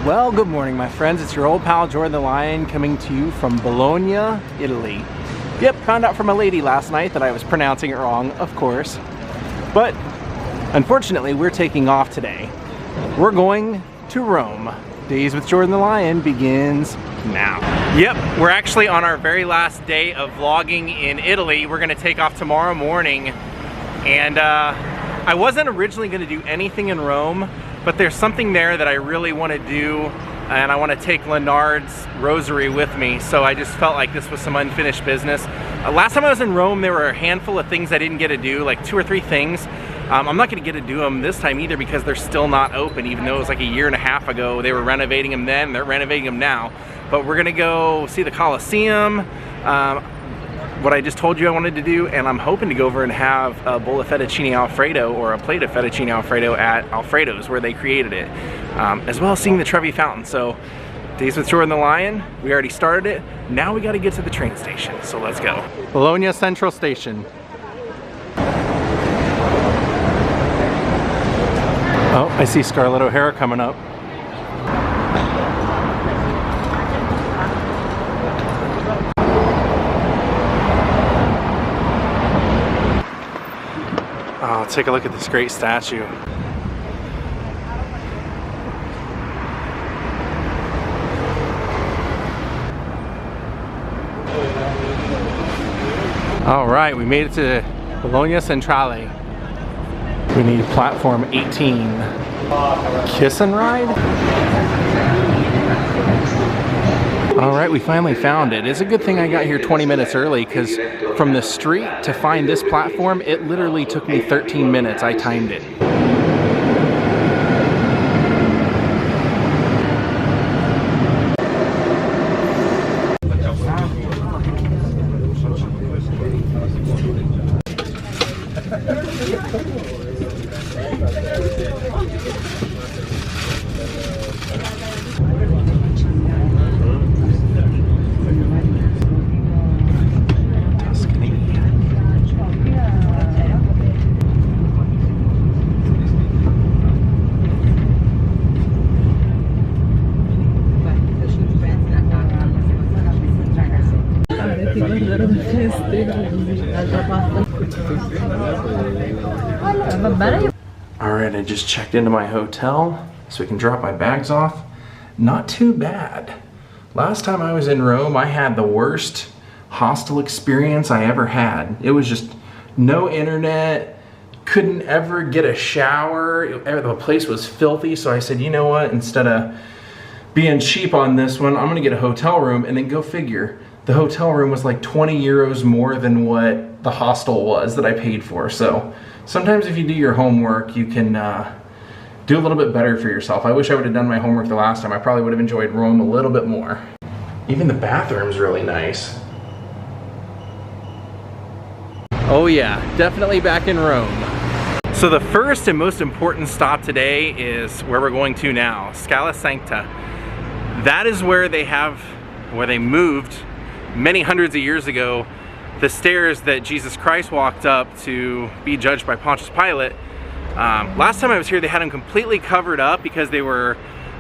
Well, good morning, my friends. It's your old pal Jordan the Lion coming to you from Bologna, Italy. Yep, found out from a lady last night that I was pronouncing it wrong, of course. But unfortunately, we're taking off today. We're going to Rome. Daze with Jordan the Lion begins now. Yep, we're actually on our very last day of vlogging in Italy. We're gonna take off tomorrow morning. And I wasn't originally gonna do anything in Rome, but there's something there that I really want to do, and I want to take Leonard's rosary with me, so I just felt like this was some unfinished business. Last time I was in Rome, there were a handful of things I didn't get to do, like 2 or 3 things. I'm not going to get to do them this time either because they're still not open, even though it was like a year and a half ago. They were renovating them then, they're renovating them now. But we're going to go see the Colosseum, what I just told you I wanted to do, and I'm hoping to go over and have a bowl of fettuccine Alfredo or a plate of fettuccine Alfredo at Alfredo's where they created it, as well as seeing the Trevi Fountain. So, Daze with Jordan the Lion, we already started it. Now we got to get to the train station, so let's go. Bologna Central Station. Oh, I see Scarlett O'Hara coming up. Oh, take a look at this great statue. All right, we made it to Bologna Centrale. We need platform 18. Kiss and ride? All right, we finally found it. It's a good thing I got here 20 minutes early because from the street to find this platform, it literally took me 13 minutes. I timed it. Alright, I just checked into my hotel so we can drop my bags off. Not too bad. Last time I was in Rome, I had the worst hostel experience I ever had. It was just no internet, couldn't ever get a shower. The place was filthy, so I said, you know what, instead of being cheap on this one, I'm gonna get a hotel room. And then go figure, the hotel room was like 20 euros more than what the hostel was that I paid for. So sometimes if you do your homework, you can do a little bit better for yourself. I wish I would have done my homework the last time. I probably would have enjoyed Rome a little bit more. Even the bathroom's really nice. Oh yeah, definitely back in Rome. So the first and most important stop today is where we're going to now, Scala Sancta. That is where they moved many hundreds of years ago the stairs that Jesus Christ walked up to be judged by Pontius Pilate. Last time I was here, they had them completely covered up because they were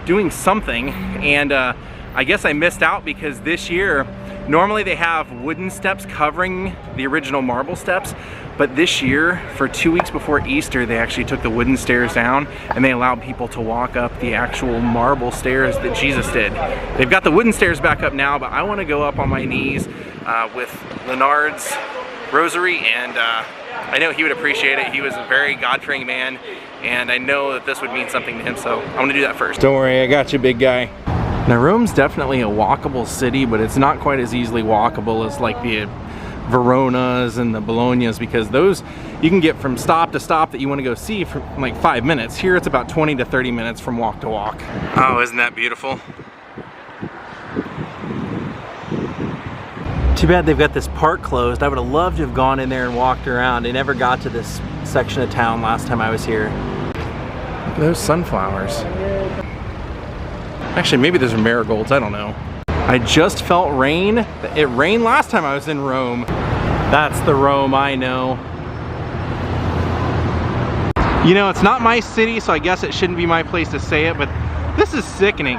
doing something, and I guess I missed out because this year, normally they have wooden steps covering the original marble steps, but this year, for 2 weeks before Easter, they actually took the wooden stairs down and they allowed people to walk up the actual marble stairs that Jesus did. They've got the wooden stairs back up now, but I want to go up on my knees with Leonard's rosary, and I know he would appreciate it. He was a very God-fearing man, and I know that this would mean something to him, so I'm gonna do that first. Don't worry, I got you, big guy. Now, Rome's definitely a walkable city, but it's not quite as easily walkable as like the Veronas and the Bolognas, because those you can get from stop to stop that you want to go see for like 5 minutes. Here it's about 20 to 30 minutes from walk to walk. Oh, isn't that beautiful? Too bad they've got this park closed. I would have loved to have gone in there and walked around. I never got to this section of town last time I was here. Look at those sunflowers. Actually, maybe those are marigolds, I don't know. I just felt rain. It rained last time I was in Rome. That's the Rome I know. You know, it's not my city, so I guess it shouldn't be my place to say it, but This is sickening.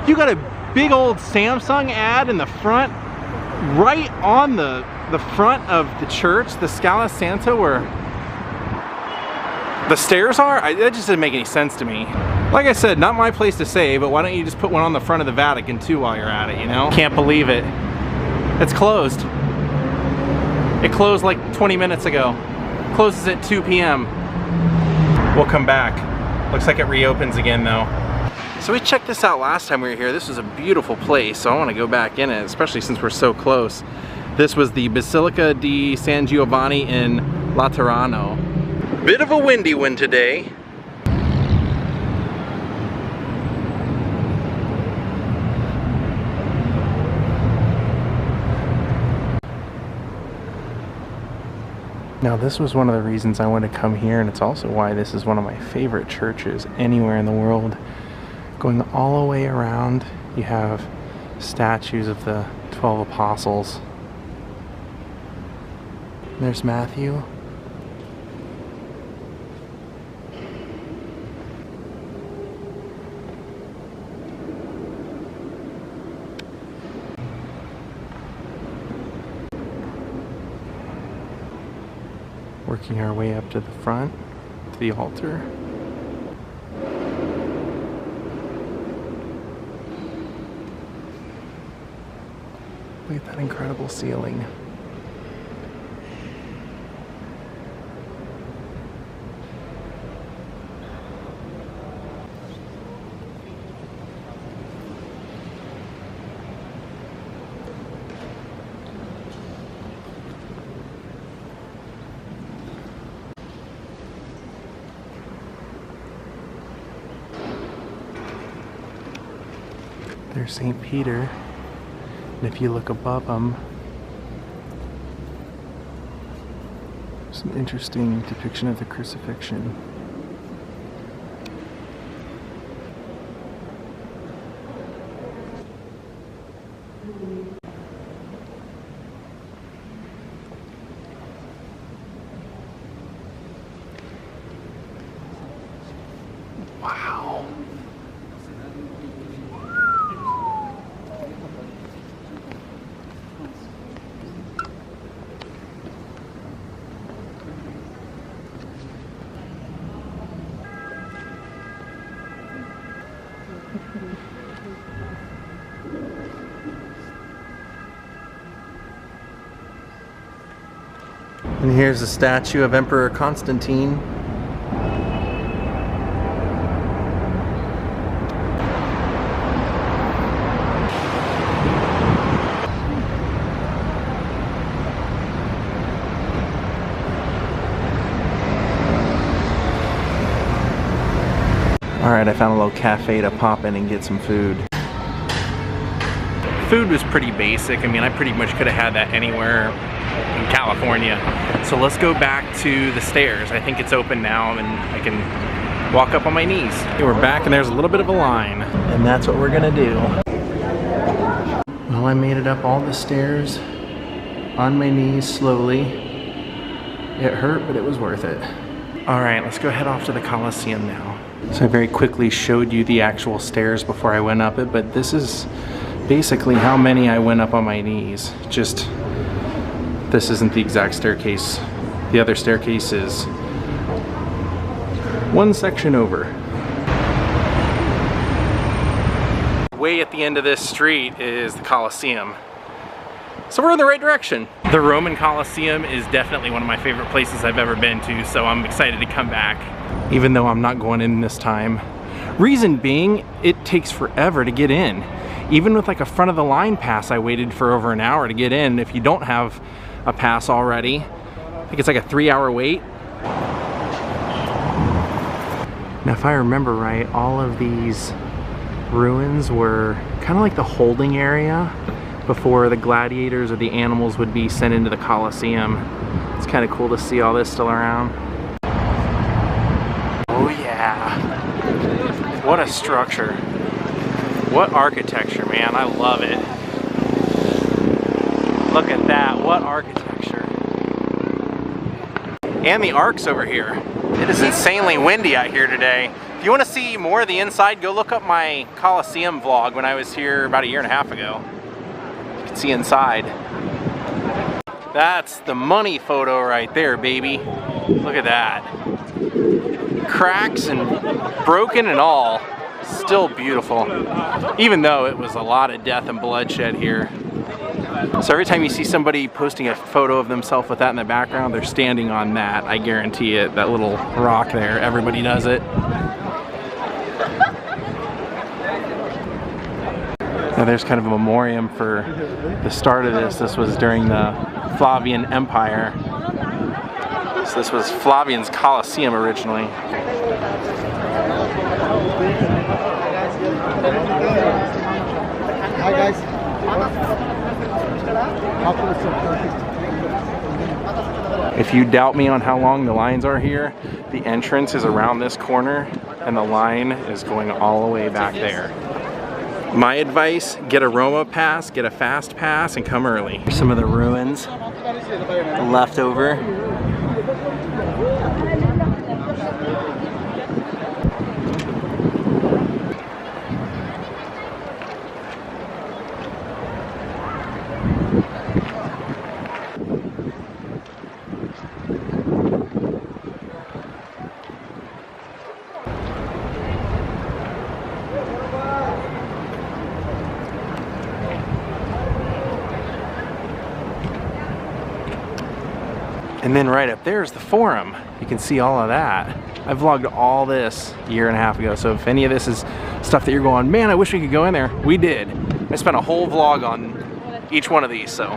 You got a big old Samsung ad in the front, right on the front of the church, the Scala Sancta, where the stairs are? That just didn't make any sense to me. Like I said, not my place to say, but why don't you just put one on the front of the Vatican too while you're at it, you know? Can't believe it. It's closed. It closed like 20 minutes ago. Closes at 2 p.m. We'll come back. Looks like it reopens again though. So we checked this out last time we were here. This was a beautiful place, so I want to go back in it, especially since we're so close. This was the Basilica di San Giovanni in Laterano. Bit of a windy one today. Now this was one of the reasons I wanted to come here, and it's also why this is one of my favorite churches anywhere in the world. Going all the way around, you have statues of the 12 apostles. There's Matthew. Working our way up to the front, to the altar. Look at that incredible ceiling. There's St. Peter, and if you look above him, some interesting depiction of the crucifixion. Wow. And here's a statue of Emperor Constantine. Alright, I found a little cafe to pop in and get some food. Food was pretty basic. I mean, I pretty much could have had that anywhere in California. So let's go back to the stairs. I think it's open now and I can walk up on my knees. Okay, we're back and there's a little bit of a line. And that's what we're gonna do. Well, I made it up all the stairs on my knees slowly. It hurt, but it was worth it. All right, let's go head off to the Colosseum now. So I very quickly showed you the actual stairs before I went up it, but this is basically how many I went up on my knees. Just, this isn't the exact staircase. The other staircase is one section over. Way at the end of this street is the Colosseum. So we're in the right direction. The Roman Colosseum is definitely one of my favorite places I've ever been to, so I'm excited to come back, even though I'm not going in this time. Reason being, it takes forever to get in. Even with like a front of the line pass, I waited for over an hour to get in. If you don't have a pass already, I think it's like a 3-hour wait. Now if I remember right, all of these ruins were kind of like the holding area before the gladiators or the animals would be sent into the Colosseum. It's kind of cool to see all this still around. Oh yeah, what a structure. What architecture, man, I love it. Look at that, what architecture. And the arcs over here. It is insanely windy out here today. If you want to see more of the inside, go look up my Colosseum vlog when I was here about 1.5 years ago. You can see inside. That's the money photo right there, baby. Look at that. Cracks and broken and all. Still beautiful. Even though it was a lot of death and bloodshed here. So every time you see somebody posting a photo of themselves with that in the background, they're standing on that. I guarantee it. That little rock there. Everybody does it. Now there's kind of a memoriam for the start of this. This was during the Flavian Empire. So this was Flavian's Colosseum originally. Hi guys. If you doubt me on how long the lines are here, the entrance is around this corner and the line is going all the way back there. My advice, get a Roma pass, get a fast pass, and come early. Here's some of the ruins left over. And then right up there is the Forum. You can see all of that. I vlogged all this 1.5 years ago, so if any of this is stuff that you're going, man, I wish we could go in there, we did. I spent a whole vlog on each one of these, so.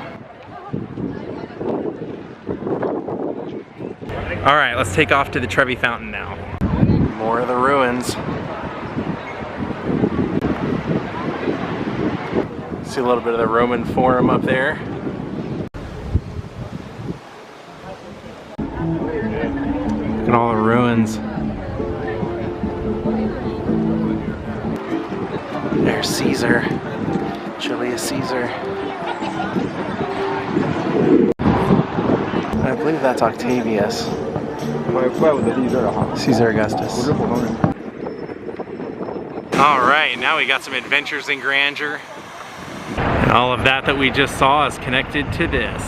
All right, let's take off to the Trevi Fountain now. More of the ruins. See a little bit of the Roman Forum up there. Look at all the ruins. There's Caesar. Julius Caesar. I believe that's Octavius. Caesar Augustus. Alright, now we got some adventures in grandeur. And all of that we just saw is connected to this.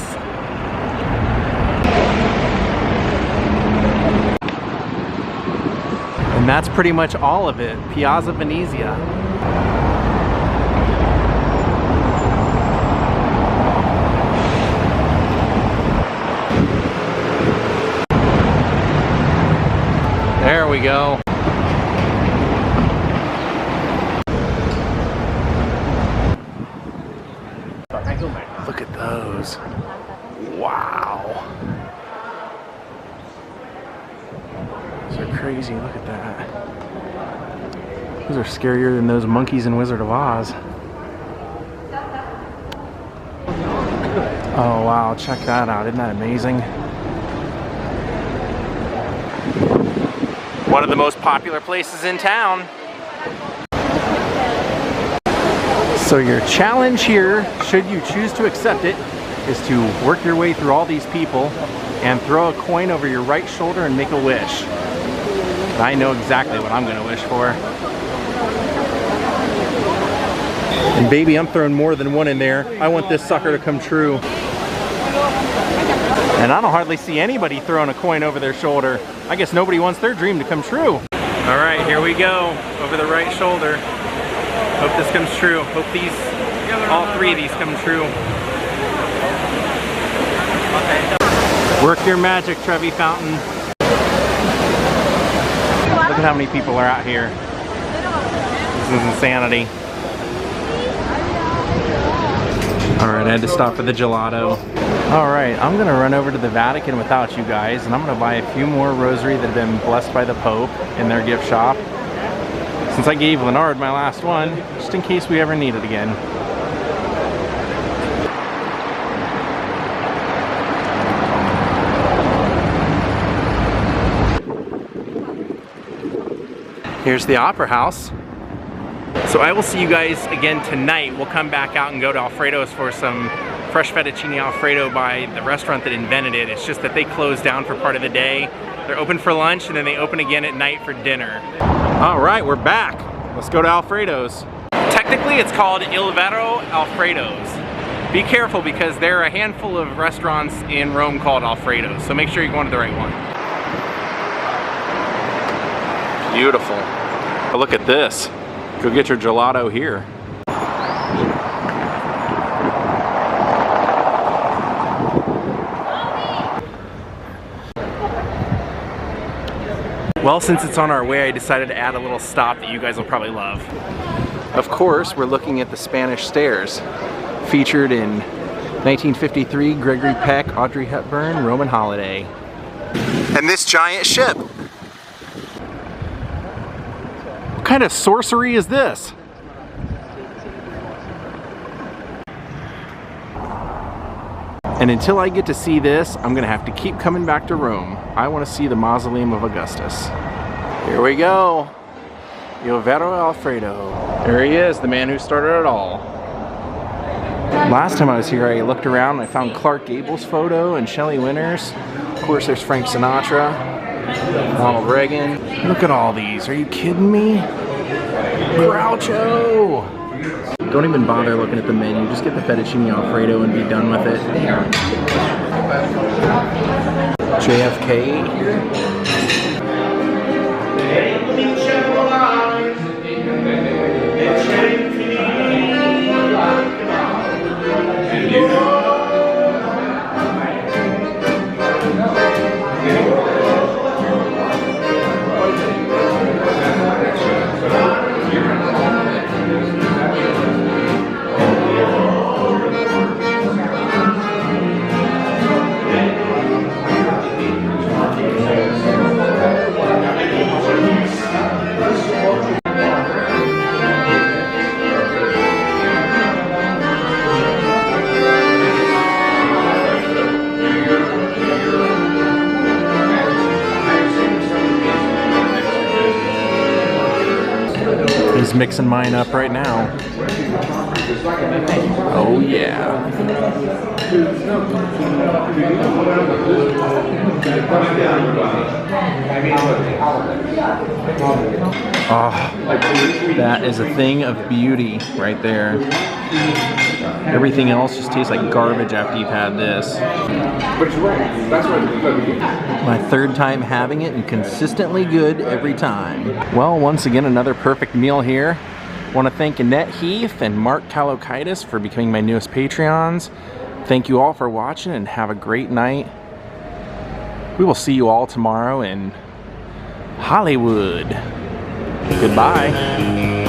And that's pretty much all of it. Piazza Venezia. There we go. Look at those. Wow. Those are crazy. Look at that. Those are scarier than those monkeys in Wizard of Oz. Oh wow, check that out. Isn't that amazing? One of the most popular places in town. So your challenge here, should you choose to accept it, is to work your way through all these people and throw a coin over your right shoulder and make a wish. I know exactly what I'm gonna wish for. And baby, I'm throwing more than one in there. I want this sucker to come true. And I don't hardly see anybody throwing a coin over their shoulder. I guess nobody wants their dream to come true. All right, here we go, over the right shoulder. Hope this comes true. Hope all three of these come true. Work your magic, Trevi Fountain. Look at how many people are out here. This is insanity. Alright, I had to stop for the gelato. Alright, I'm gonna run over to the Vatican without you guys, and I'm gonna buy a few more rosary that have been blessed by the Pope in their gift shop. Since I gave Leonard my last one, just in case we ever need it again. Here's the Opera House. So I will see you guys again tonight. We'll come back out and go to Alfredo's for some fresh fettuccine Alfredo by the restaurant that invented it. It's just that they close down for part of the day. They're open for lunch and then they open again at night for dinner. All right, we're back. Let's go to Alfredo's. Technically, it's called Il Vero Alfredo's. Be careful because there are a handful of restaurants in Rome called Alfredo's, so make sure you're going to the right one. Beautiful. But look at this. Go get your gelato here. Well, since it's on our way, I decided to add a little stop that you guys will probably love. Of course, we're looking at the Spanish Stairs, featured in 1953, Gregory Peck, Audrey Hepburn, Roman Holiday. And this giant ship. What kind of sorcery is this? And until I get to see this, I'm gonna have to keep coming back to Rome. I wanna see the Mausoleum of Augustus. Here we go. Il Vero Alfredo. There he is, the man who started it all. Last time I was here, I looked around and I found Clark Gable's photo and Shelley Winters. Of course, there's Frank Sinatra, Ronald Reagan. Look at all these, are you kidding me? Groucho! Don't even bother looking at the menu, just get the fettuccine Alfredo and be done with it. JFK. He's mixing mine up right now. Oh yeah. Oh, that is a thing of beauty right there. Everything else just tastes like garbage after you've had this. My third time having it and consistently good every time. Well, once again, another perfect meal here. I want to thank Annette Heath and Mark Kalokaitis for becoming my newest Patreons. Thank you all for watching and have a great night. We will see you all tomorrow in Hollywood. Goodbye.